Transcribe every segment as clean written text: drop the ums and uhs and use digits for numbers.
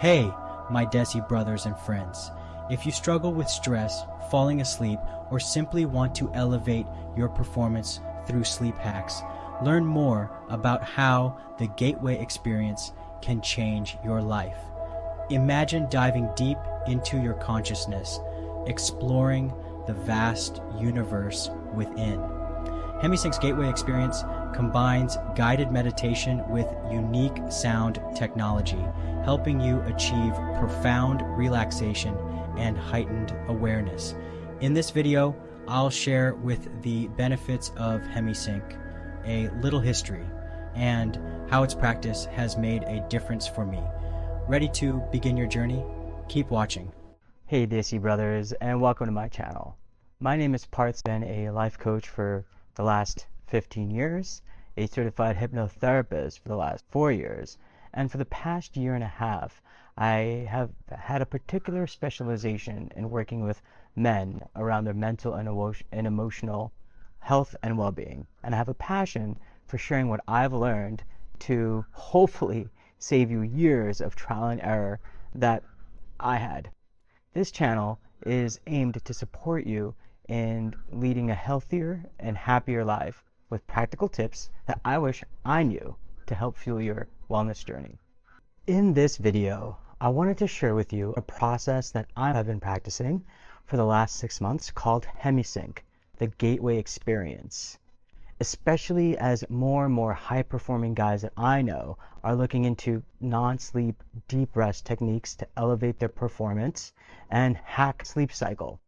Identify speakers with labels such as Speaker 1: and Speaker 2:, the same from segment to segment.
Speaker 1: Hey, my Desi brothers and friends. If you struggle with stress, falling asleep, or simply want to elevate your performance through sleep hacks, learn more about how the Gateway Experience can change your life. Imagine diving deep into your consciousness, exploring the vast universe within. Hemi-Sync's Gateway Experience combines guided meditation with unique sound technology, helping you achieve profound relaxation and heightened awareness. In this video, I'll share with the benefits of Hemi-Sync, a little history, and how its practice has made a difference for me. Ready to begin your journey? Keep watching.
Speaker 2: Hey Desi brothers, and welcome to my channel. My name is Parth, been a life coach for the last 15 years, a certified hypnotherapist for the last 4 years, and for the past year and a half, I have had a particular specialization in working with men around their mental and emotional health and well-being. And I have a passion for sharing what I've learned to hopefully save you years of trial and error that I had. This channel is aimed to support you in leading a healthier and happier life with practical tips that I wish I knew to help fuel your wellness journey. In this video, I wanted to share with you a process that I have been practicing for the last 6 months called Hemi-Sync, the Gateway Experience. Especially as more and more high-performing guys that I know are looking into non-sleep, deep rest techniques to elevate their performance and hack sleep cycle.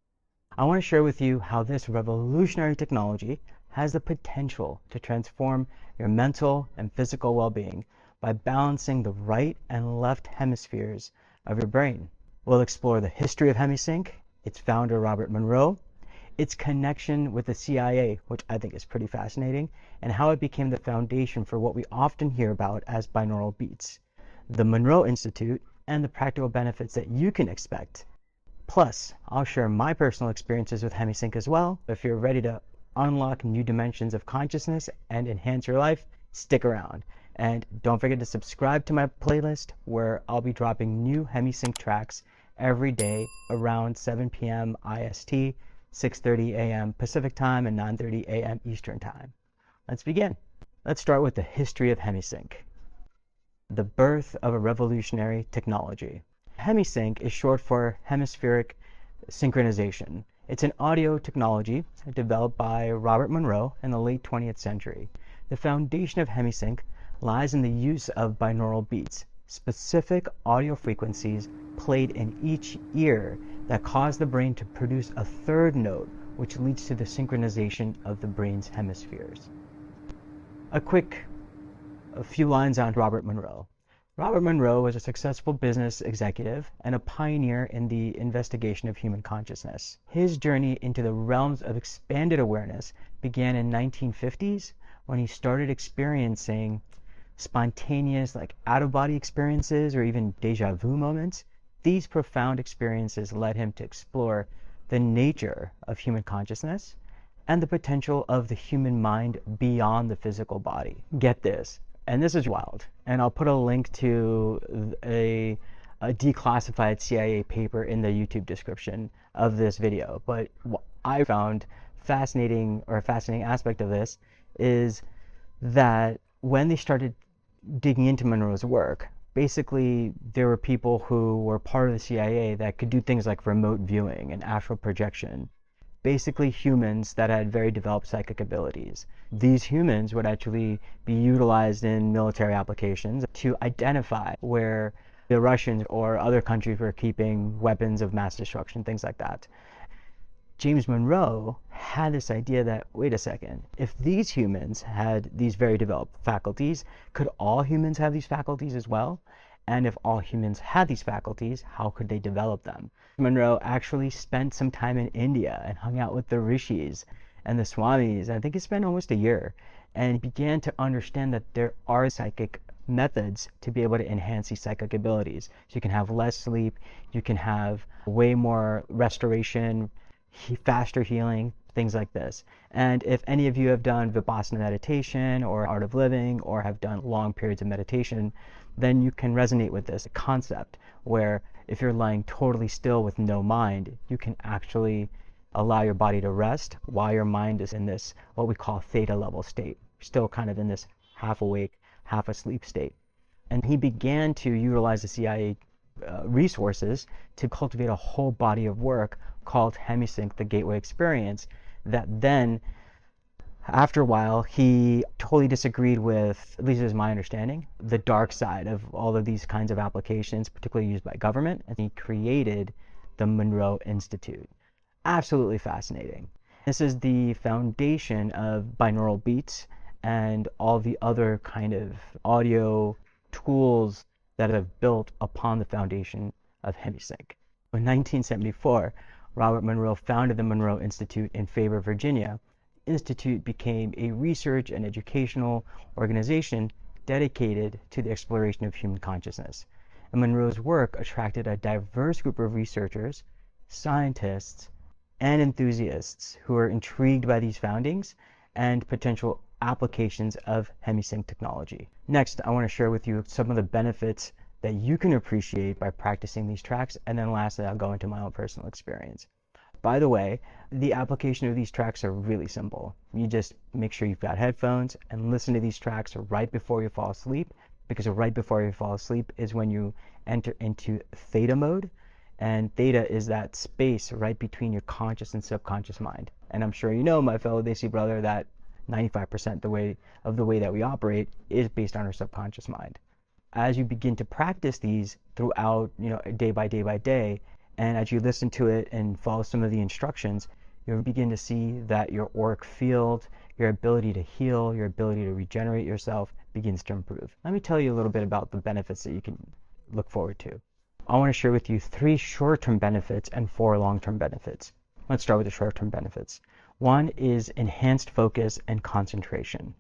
Speaker 2: I want to share with you how this revolutionary technology has the potential to transform your mental and physical well-being by balancing the right and left hemispheres of your brain. We'll explore the history of Hemi-Sync, its founder Robert Monroe, its connection with the CIA, which I think is pretty fascinating, and how it became the foundation for what we often hear about as binaural beats, the Monroe Institute, and the practical benefits that you can expect. Plus, I'll share my personal experiences with Hemi-Sync as well. If you're ready to unlock new dimensions of consciousness and enhance your life, stick around. And don't forget to subscribe to my playlist where I'll be dropping new Hemi-Sync tracks every day around 7 p.m. IST, 6:30 a.m. Pacific time, and 9:30 a.m. Eastern time. Let's begin. Let's start with the history of Hemi-Sync. The birth of a revolutionary technology. Hemi-Sync is short for hemispheric synchronization. It's an audio technology developed by Robert Monroe in the late 20th century. The foundation of Hemi-Sync lies in the use of binaural beats, specific audio frequencies played in each ear that cause the brain to produce a third note, which leads to the synchronization of the brain's hemispheres. A few lines on Robert Monroe. Robert Monroe was a successful business executive and a pioneer in the investigation of human consciousness. His journey into the realms of expanded awareness began in 1950s when he started experiencing spontaneous, out-of-body experiences or even deja vu moments. These profound experiences led him to explore the nature of human consciousness and the potential of the human mind beyond the physical body. Get this, and this is wild, and I'll put a link to a declassified CIA paper in the YouTube description of this video. But what I found fascinating, or a fascinating aspect of this, is that when they started digging into Monroe's work, basically there were people who were part of the CIA that could do things like remote viewing and astral projection. Basically humans that had very developed psychic abilities. These humans would actually be utilized in military applications to identify where the Russians or other countries were keeping weapons of mass destruction, things like that. James Monroe had this idea that, wait a second, if these humans had these very developed faculties, could all humans have these faculties as well? And if all humans had these faculties, how could they develop them? Monroe actually spent some time in India and hung out with the rishis and the swamis. I think he spent almost a year, and began to understand that there are psychic methods to be able to enhance these psychic abilities. So you can have less sleep, you can have way more restoration, faster healing, things like this. And if any of you have done Vipassana meditation or Art of Living or have done long periods of meditation, then you can resonate with this concept where if you're lying totally still with no mind, you can actually allow your body to rest while your mind is in this, what we call theta level state, still kind of in this half awake, half asleep state. And he began to utilize the CIA resources to cultivate a whole body of work called Hemi-Sync the Gateway Experience, that then after a while, he totally disagreed with, at least as my understanding, the dark side of all of these kinds of applications, particularly used by government, and he created the Monroe Institute. Absolutely fascinating. This is the foundation of binaural beats and all the other kind of audio tools that have built upon the foundation of Hemi-Sync. In 1974, Robert Monroe founded the Monroe Institute in Faber, Virginia. Institute became a research and educational organization dedicated to the exploration of human consciousness. And Monroe's work attracted a diverse group of researchers, scientists, and enthusiasts who are intrigued by these foundings and potential applications of Hemi-Sync technology. Next, I want to share with you some of the benefits that you can appreciate by practicing these tracks, and then lastly, I'll go into my own personal experience. By the way, the application of these tracks are really simple. You just make sure you've got headphones and listen to these tracks right before you fall asleep, because right before you fall asleep is when you enter into theta mode. And theta is that space right between your conscious and subconscious mind. And I'm sure you know, my fellow Desi brother, that 95% of the way that we operate is based on our subconscious mind. As you begin to practice these throughout, day by day by day, and as you listen to it and follow some of the instructions, you'll begin to see that your auric field, your ability to heal, your ability to regenerate yourself begins to improve. Let me tell you a little bit about the benefits that you can look forward to. I want to share with you 3 short-term benefits and 4 long-term benefits. Let's start with the short-term benefits. One is enhanced focus and concentration.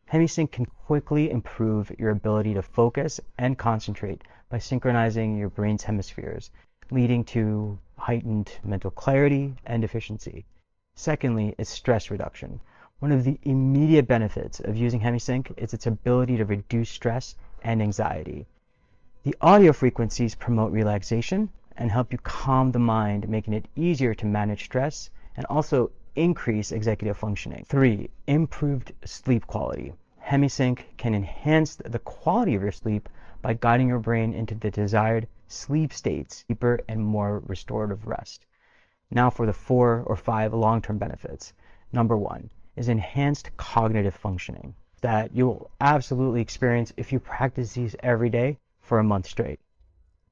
Speaker 2: Hemi-Sync can quickly improve your ability to focus and concentrate by synchronizing your brain's hemispheres, leading to heightened mental clarity and efficiency. Secondly, is stress reduction. One of the immediate benefits of using Hemi-Sync is its ability to reduce stress and anxiety. The audio frequencies promote relaxation and help you calm the mind, making it easier to manage stress and also increase executive functioning. 3, improved sleep quality. Hemi-Sync can enhance the quality of your sleep by guiding your brain into the desired sleep states, deeper and more restorative rest. Now for the 4 or 5 long-term benefits. Number 1 is enhanced cognitive functioning that you'll absolutely experience if you practice these every day for a month straight.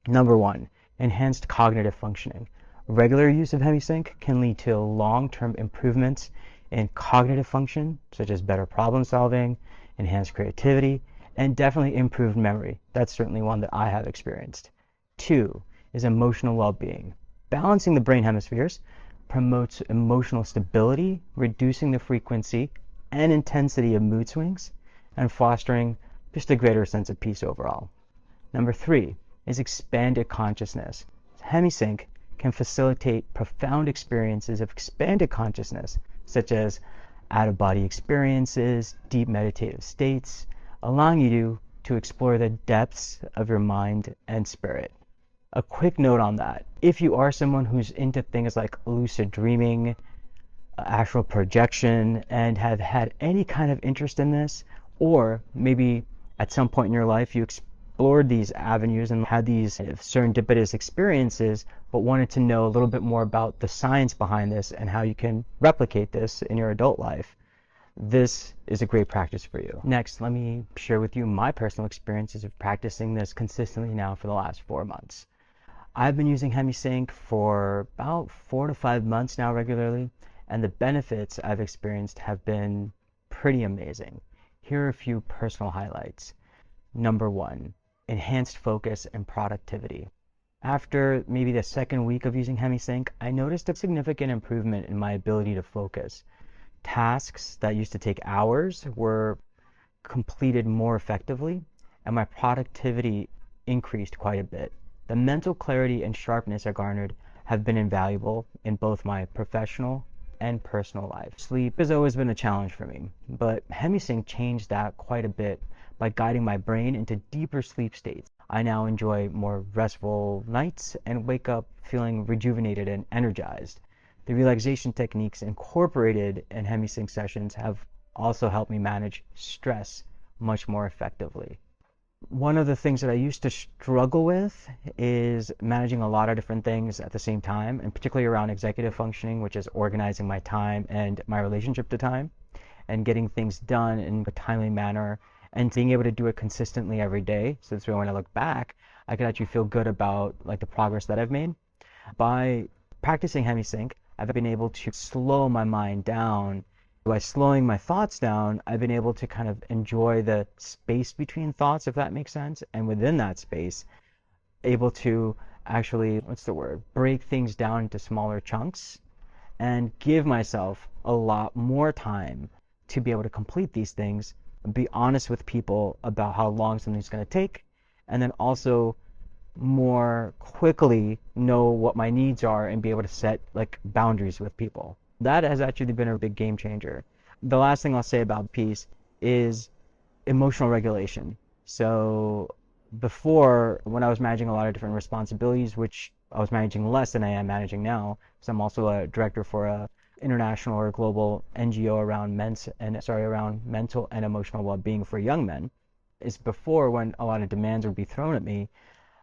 Speaker 2: Number 1, enhanced cognitive functioning. Regular use of Hemi-Sync can lead to long-term improvements in cognitive function, such as better problem solving, enhanced creativity, and definitely improved memory. That's certainly one that I have experienced. 2 is emotional well-being. Balancing the brain hemispheres promotes emotional stability, reducing the frequency and intensity of mood swings, and fostering just a greater sense of peace overall. Number 3 is expanded consciousness. Hemi-Sync can facilitate profound experiences of expanded consciousness, such as out-of-body experiences, deep meditative states, allowing you to explore the depths of your mind and spirit. A quick note on that: if you are someone who's into things like lucid dreaming, astral projection, and have had any kind of interest in this, or maybe at some point in your life you explored these avenues and had these serendipitous experiences, but wanted to know a little bit more about the science behind this and how you can replicate this in your adult life, this is a great practice for you. Next, let me share with you my personal experiences of practicing this consistently now for the last 4 months. I've been using Hemi-Sync for about 4 to 5 months now regularly, and the benefits I've experienced have been pretty amazing. Here are a few personal highlights. Number 1, enhanced focus and productivity. After maybe the second week of using Hemi-Sync, I noticed a significant improvement in my ability to focus. Tasks that used to take hours were completed more effectively, and my productivity increased quite a bit. The mental clarity and sharpness I garnered have been invaluable in both my professional and personal life. Sleep has always been a challenge for me, but Hemi-Sync changed that quite a bit by guiding my brain into deeper sleep states. I now enjoy more restful nights and wake up feeling rejuvenated and energized. The relaxation techniques incorporated in Hemi-Sync sessions have also helped me manage stress much more effectively. One of the things that I used to struggle with is managing a lot of different things at the same time, and particularly around executive functioning, which is organizing my time and my relationship to time and getting things done in a timely manner and being able to do it consistently every day. So this way when I look back, I can actually feel good about like the progress that I've made. By practicing Hemi-Sync, I've been able to slow my mind down. By slowing my thoughts down, I've been able to kind of enjoy the space between thoughts, if that makes sense. And within that space, able to actually, break things down into smaller chunks and give myself a lot more time to be able to complete these things, be honest with people about how long something's going to take, and then also more quickly know what my needs are and be able to set like boundaries with people. That has actually been a big game changer. The last thing I'll say about peace is emotional regulation. So before, when I was managing a lot of different responsibilities, which I was managing less than I am managing now, because I'm also a director for a international or global NGO around around mental and emotional well-being for young men, is before when a lot of demands would be thrown at me,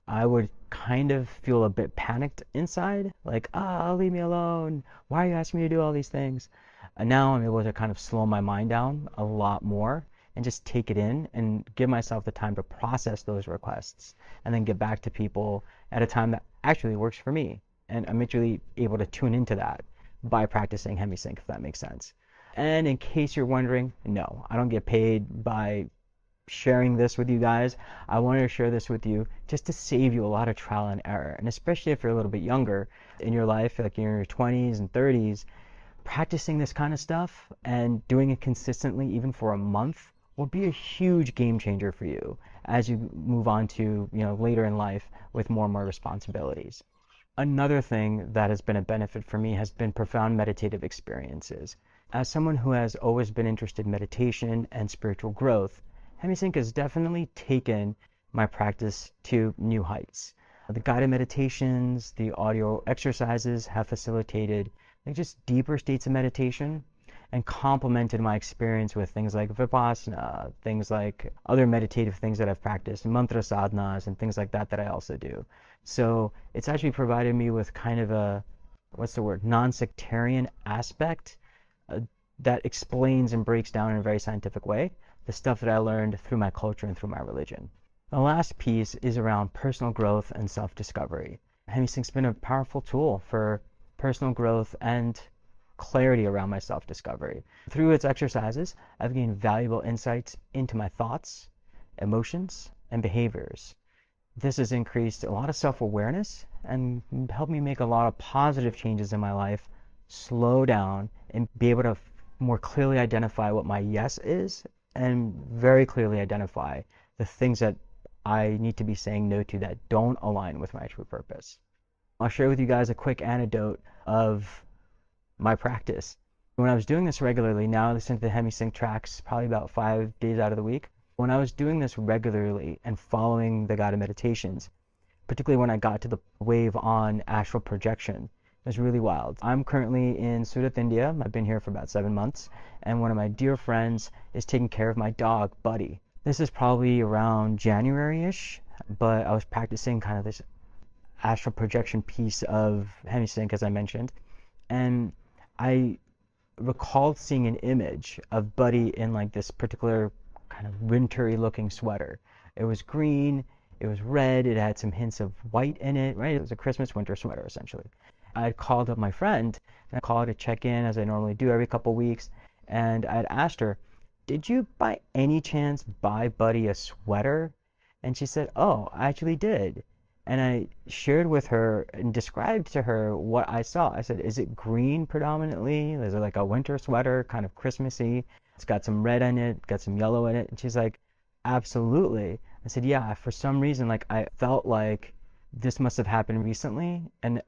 Speaker 2: I would kind of feel a bit panicked inside, like, leave me alone. Why are you asking me to do all these things? And now I'm able to kind of slow my mind down a lot more and just take it in and give myself the time to process those requests and then get back to people at a time that actually works for me. And I'm actually able to tune into that by practicing Hemi-Sync, if that makes sense. And in case you're wondering, no, I don't get paid by sharing this with you guys. I wanted to share this with you just to save you a lot of trial and error. And especially if you're a little bit younger in your life, like in your 20s and 30s, practicing this kind of stuff and doing it consistently, even for a month, will be a huge game changer for you as you move on to, later in life with more and more responsibilities. Another thing that has been a benefit for me has been profound meditative experiences. As someone who has always been interested in meditation and spiritual growth, Hemi-Sync has definitely taken my practice to new heights. The guided meditations, the audio exercises have facilitated just deeper states of meditation and complemented my experience with things like Vipassana, things like other meditative things that I've practiced, mantra sadhanas and things like that I also do. So it's actually provided me with kind of a, non-sectarian aspect that explains and breaks down in a very scientific way the stuff that I learned through my culture and through my religion. The last piece is around personal growth and self-discovery. Hemi-Sync's been a powerful tool for personal growth and clarity around my self-discovery. Through its exercises, I've gained valuable insights into my thoughts, emotions, and behaviors. This has increased a lot of self-awareness and helped me make a lot of positive changes in my life, slow down, and be able to more clearly identify what my yes is and very clearly identify the things that I need to be saying no to that don't align with my true purpose. I'll share with you guys a quick anecdote of my practice. When I was doing this regularly, now I listen to the Hemi-Sync tracks probably about 5 days out of the week. When I was doing this regularly and following the guided meditations, particularly when I got to the wave on astral projection, it was really wild. I'm currently in Surat, India. I've been here for about 7 months, and one of my dear friends is taking care of my dog, Buddy. This is probably around January-ish, but I was practicing kind of this astral projection piece of Hemi-Sync, as I mentioned, and I recalled seeing an image of Buddy in like this particular kind of wintry looking sweater. It was green, it was red, it had some hints of white in it, right? It was a Christmas winter sweater, essentially. I had called up my friend, and I called to check in, as I normally do every couple weeks, and I had asked her, did you by any chance buy Buddy a sweater? And she said, oh, I actually did. And I shared with her and described to her what I saw. I said, is it green predominantly? Is it like a winter sweater, kind of Christmassy? It's got some red in it, got some yellow in it. And she's like, absolutely. I said, yeah, for some reason, like I felt like this must have happened recently. And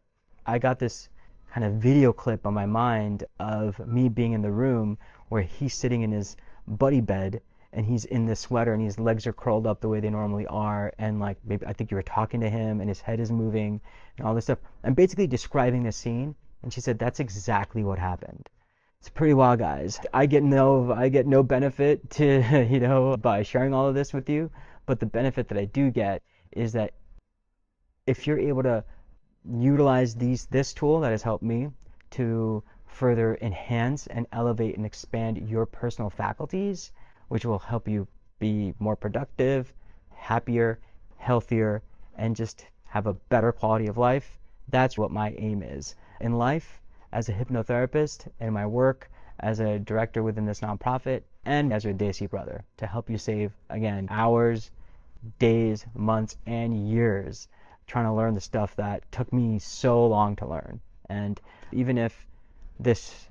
Speaker 2: I got this kind of video clip on my mind of me being in the room where he's sitting in his buddy bed and he's in this sweater and his legs are curled up the way they normally are, and like maybe I think you were talking to him and his head is moving and all this stuff. I'm basically describing the scene, and she said that's exactly what happened. It's pretty wild, guys. I get no benefit to by sharing all of this with you, but the benefit that I do get is that if you're able to utilize this tool that has helped me to further enhance and elevate and expand your personal faculties, which will help you be more productive, happier, healthier, and just have a better quality of life. That's what my aim is in life as a hypnotherapist, and my work as a director within this nonprofit, and as your Desi brother, to help you save, again, hours, days, months, and years trying to learn the stuff that took me so long to learn. And even if this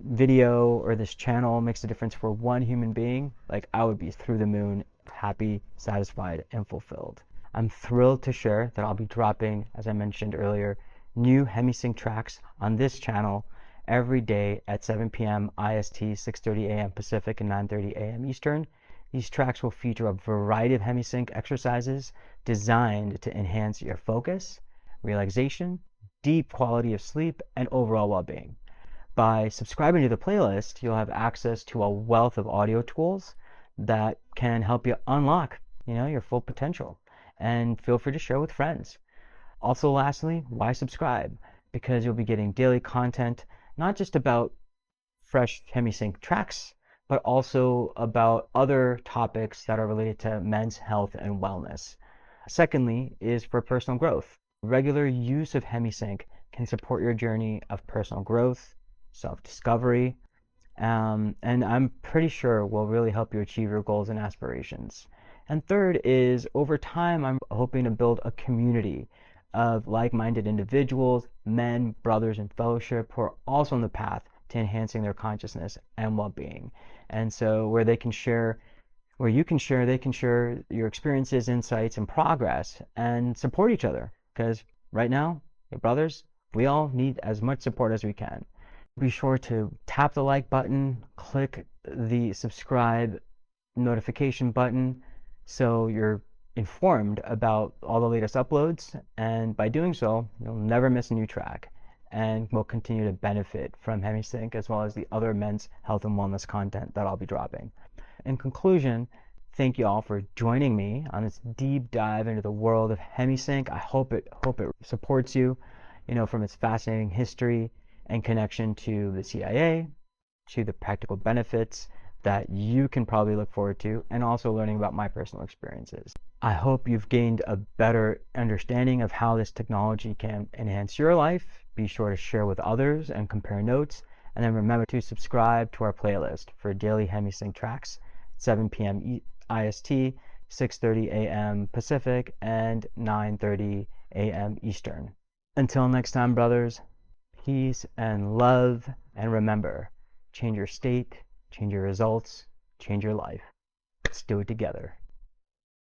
Speaker 2: video or this channel makes a difference for one human being, like, I would be through the moon, happy, satisfied, and fulfilled. I'm thrilled to share that I'll be dropping, as I mentioned earlier, new Hemi-Sync tracks on this channel every day at 7 p.m. IST, 6:30 a.m. Pacific, and 9:30 a.m. Eastern. These tracks will feature a variety of Hemi-Sync exercises designed to enhance your focus, relaxation, deep quality of sleep, and overall well-being. By subscribing to the playlist, you'll have access to a wealth of audio tools that can help you unlock, your full potential. And feel free to share with friends. Also, lastly, why subscribe? Because you'll be getting daily content, not just about fresh Hemi-Sync tracks, but also about other topics that are related to men's health and wellness. Secondly is for personal growth. Regular use of Hemi-Sync can support your journey of personal growth, self-discovery, and I'm pretty sure will really help you achieve your goals and aspirations. And third is, over time, I'm hoping to build a community of like-minded individuals, men, brothers in fellowship, who are also on the path to enhancing their consciousness and well-being. And so where you can share, they can share your experiences, insights, and progress, and support each other. Because right now, hey brothers, we all need as much support as we can. Be sure to tap the like button, click the subscribe notification button, so you're informed about all the latest uploads, and by doing so, you'll never miss a new track, and will continue to benefit from Hemi-Sync as well as the other men's health and wellness content that I'll be dropping. In conclusion, thank you all for joining me on this deep dive into the world of Hemi-Sync. I hope it supports you, from its fascinating history and connection to the CIA, to the practical benefits that you can probably look forward to, and also learning about my personal experiences. I hope you've gained a better understanding of how this technology can enhance your life. Be sure to share with others and compare notes. And then remember to subscribe to our playlist for daily Hemi-Sync tracks, 7 p.m. IST, 6:30 a.m. Pacific, and 9:30 a.m. Eastern. Until next time, brothers, peace and love, and remember, change your state, change your results, change your life. Let's do it together.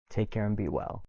Speaker 2: Take care and be well.